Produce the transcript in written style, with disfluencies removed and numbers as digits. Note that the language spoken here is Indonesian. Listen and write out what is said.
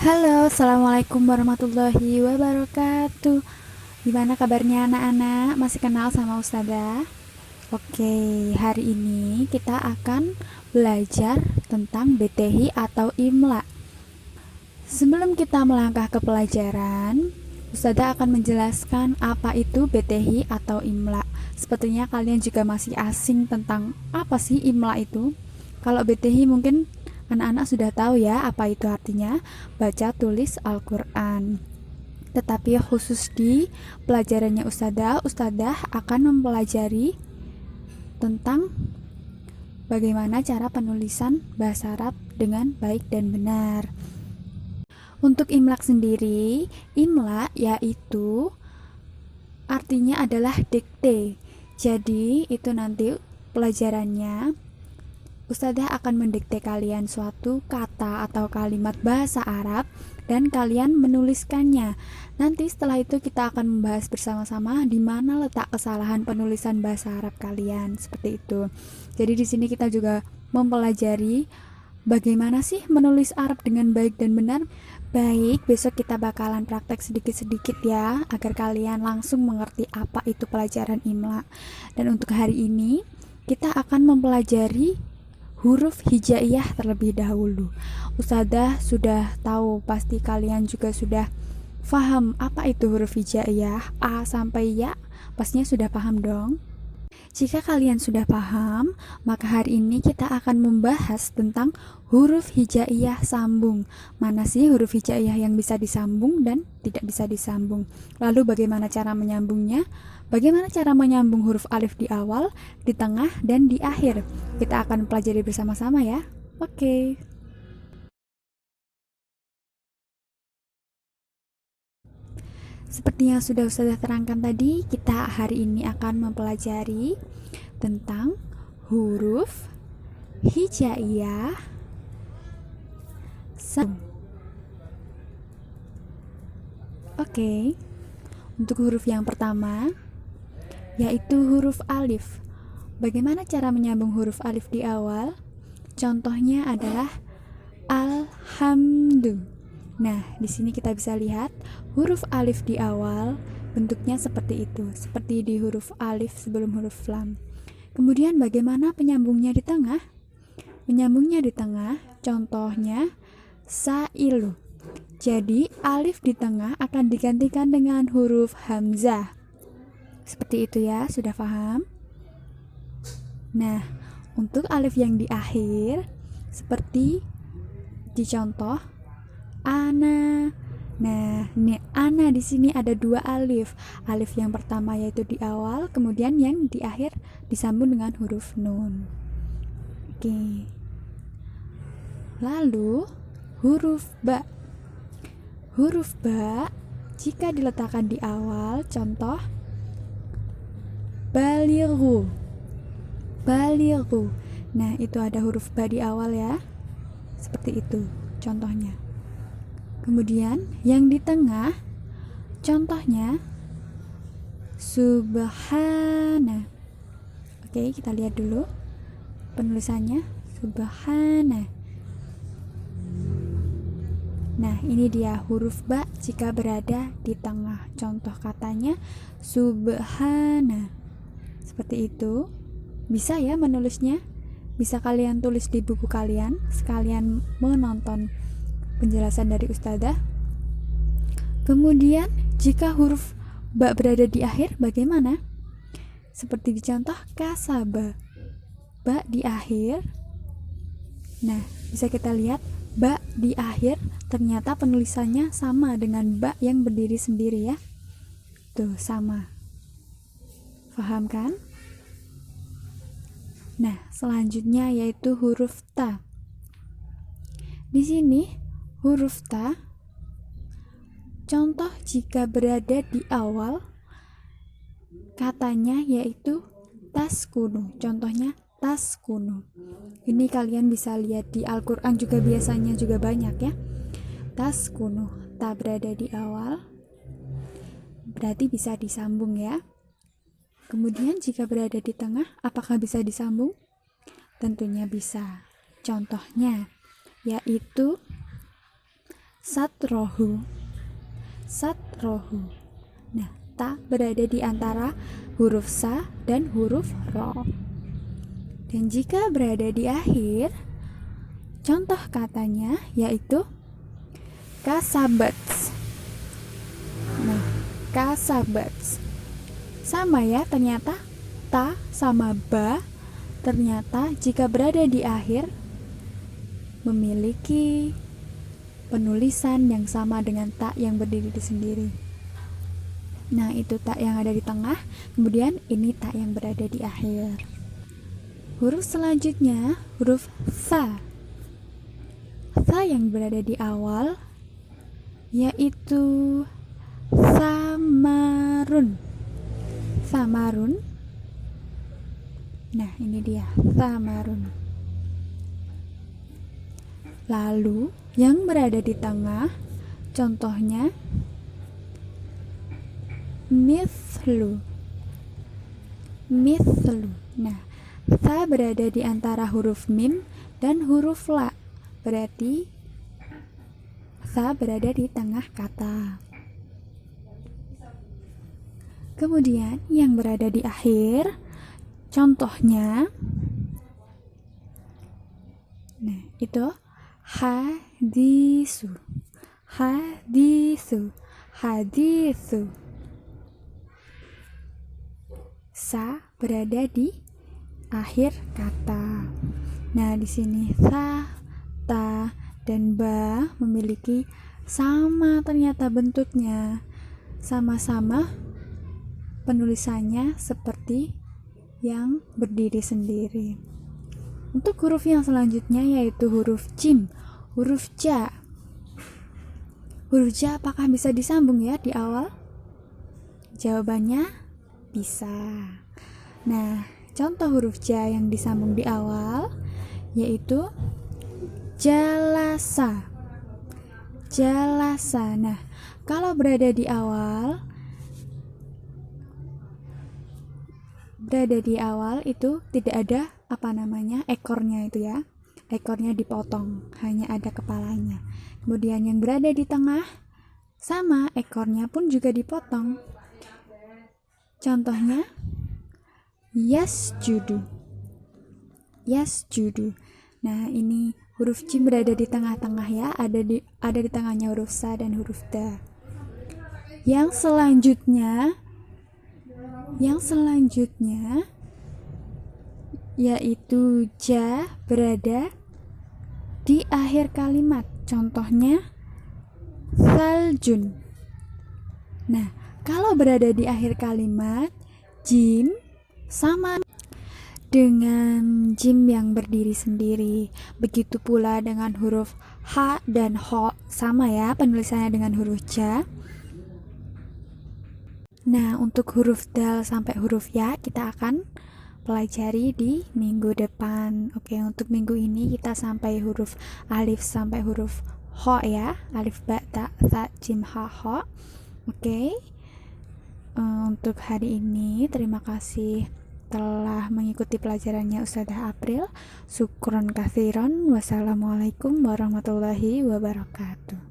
Halo, assalamualaikum warahmatullahi wabarakatuh. Gimana kabarnya anak-anak? Masih kenal sama Ustazah? Oke, hari ini kita akan belajar tentang BTH atau IMLA. Sebelum kita melangkah ke pelajaran, Ustazah akan menjelaskan apa itu BTH atau IMLA. Sepertinya kalian juga masih asing tentang apa sih IMLA itu. Kalau BTH mungkin anak-anak sudah tahu ya apa itu artinya, baca tulis Al-Quran. Tetapi khusus di pelajarannya Ustazah akan mempelajari tentang bagaimana cara penulisan bahasa Arab dengan baik dan benar. Untuk imlak sendiri, imla yaitu artinya adalah dikte. Jadi itu nanti pelajarannya Ustazah akan mendikte kalian suatu kata atau kalimat bahasa Arab dan kalian menuliskannya. Nanti setelah itu kita akan membahas bersama-sama di mana letak kesalahan penulisan bahasa Arab kalian, seperti itu. Jadi di sini kita juga mempelajari bagaimana sih menulis Arab dengan baik dan benar. Baik, besok kita bakalan praktek sedikit-sedikit ya, agar kalian langsung mengerti apa itu pelajaran imla. Dan untuk hari ini kita akan mempelajari huruf hijaiyah terlebih dahulu. Ustazah sudah tahu, pasti kalian juga sudah paham apa itu huruf hijaiyah, A sampai Ya, pastinya sudah paham dong. Jika kalian sudah paham, maka hari ini kita akan membahas tentang huruf hijaiyah sambung. Mana sih huruf hijaiyah yang bisa disambung dan tidak bisa disambung? Lalu bagaimana cara menyambungnya? Bagaimana cara menyambung huruf alif di awal, di tengah, dan di akhir? Kita akan pelajari bersama-sama ya. Oke. Seperti yang sudah Ustazah terangkan tadi, kita hari ini akan mempelajari tentang huruf hijaiyah sambung. Oke. Untuk huruf yang pertama yaitu huruf alif. Bagaimana cara menyambung huruf alif di awal? Contohnya adalah alhamdu. Nah, di sini kita bisa lihat huruf alif di awal bentuknya seperti itu, seperti di huruf alif sebelum huruf lam. Kemudian bagaimana penyambungnya di tengah? Menyambungnya di tengah, contohnya sailu. Jadi alif di tengah akan digantikan dengan huruf hamzah. Seperti itu ya, sudah paham? Nah, untuk alif yang di akhir seperti di contoh ana. Nah, ini ana di sini ada dua alif. Alif yang pertama yaitu di awal, kemudian yang di akhir disambung dengan huruf nun. Oke. Lalu huruf ba. Huruf ba jika diletakkan di awal, contoh balighu. Balighu. Nah, itu ada huruf ba di awal ya. Seperti itu contohnya. Kemudian yang di tengah contohnya subhana. Oke, kita lihat dulu penulisannya subhana. Nah, ini dia huruf ba jika berada di tengah. Contoh katanya subhana. Seperti itu. Bisa ya menulisnya? Bisa kalian tulis di buku kalian sekalian menonton penjelasan dari Ustazah. Kemudian jika huruf ba berada di akhir bagaimana? Seperti di contoh kasaba. Ba di akhir. Nah, bisa kita lihat ba di akhir ternyata penulisannya sama dengan ba yang berdiri sendiri ya. Tuh, sama. Paham kan? Nah, selanjutnya yaitu huruf ta. Di sini huruf ta contoh jika berada di awal katanya yaitu taskunu. Contohnya taskunu. Ini kalian bisa lihat di Al-Qur'an juga biasanya juga banyak ya. Taskunu, ta berada di awal berarti bisa disambung ya. Kemudian jika berada di tengah, apakah bisa disambung? Tentunya bisa. Contohnya yaitu satrohu, satrohu. Nah, ta berada di antara huruf sa dan huruf ro. Dan jika berada di akhir, contoh katanya yaitu kasabats. Nah, kasabats. Sama ya, ternyata ta sama ba ternyata jika berada di akhir memiliki penulisan yang sama dengan ta yang berdiri sendiri. Nah, itu ta yang ada di tengah, kemudian ini ta yang berada di akhir. Huruf selanjutnya huruf tha. Tha yang berada di awal yaitu samarun. Samarun. Nah, ini dia, samarun. Lalu, yang berada di tengah, contohnya mithlu. Mithlu. Nah, tha berada di antara huruf mim dan huruf la. Berarti tha berada di tengah kata. Kemudian yang berada di akhir, contohnya, nah itu hadisu, hadisu, hadisu. Sa berada di akhir kata. Nah, di sini sa, ta, dan ba memiliki sama ternyata bentuknya, sama-sama penulisannya seperti yang berdiri sendiri. Untuk huruf yang selanjutnya yaitu huruf jim, huruf ja. Huruf ja apakah bisa disambung ya di awal? Jawabannya bisa. Nah, contoh huruf ja yang disambung di awal yaitu jalasa. Jalasa. Nah, kalau berada di awal itu tidak ada ekornya itu ya. Ekornya dipotong, hanya ada kepalanya. Kemudian yang berada di tengah sama, ekornya pun juga dipotong. Contohnya yasjudu. Yasjudu. Nah, ini huruf jim berada di tengah-tengah ya, ada di tengahnya huruf sa dan huruf da. Yang selanjutnya yaitu ja berada di akhir kalimat. Contohnya saljun. Nah, kalau berada di akhir kalimat, jim sama dengan jim yang berdiri sendiri. Begitu pula dengan huruf ha dan ho, sama ya penulisannya dengan huruf ja. Nah, untuk huruf dal sampai huruf ya kita akan pelajari di minggu depan. Oke, untuk minggu ini kita sampai huruf alif sampai huruf ho ya. Alif, ba, ta, tha, jim, ha, ho. Oke. Untuk hari ini terima kasih telah mengikuti pelajarannya Ustadzah April. Syukron katsiron. Wassalamualaikum warahmatullahi wabarakatuh.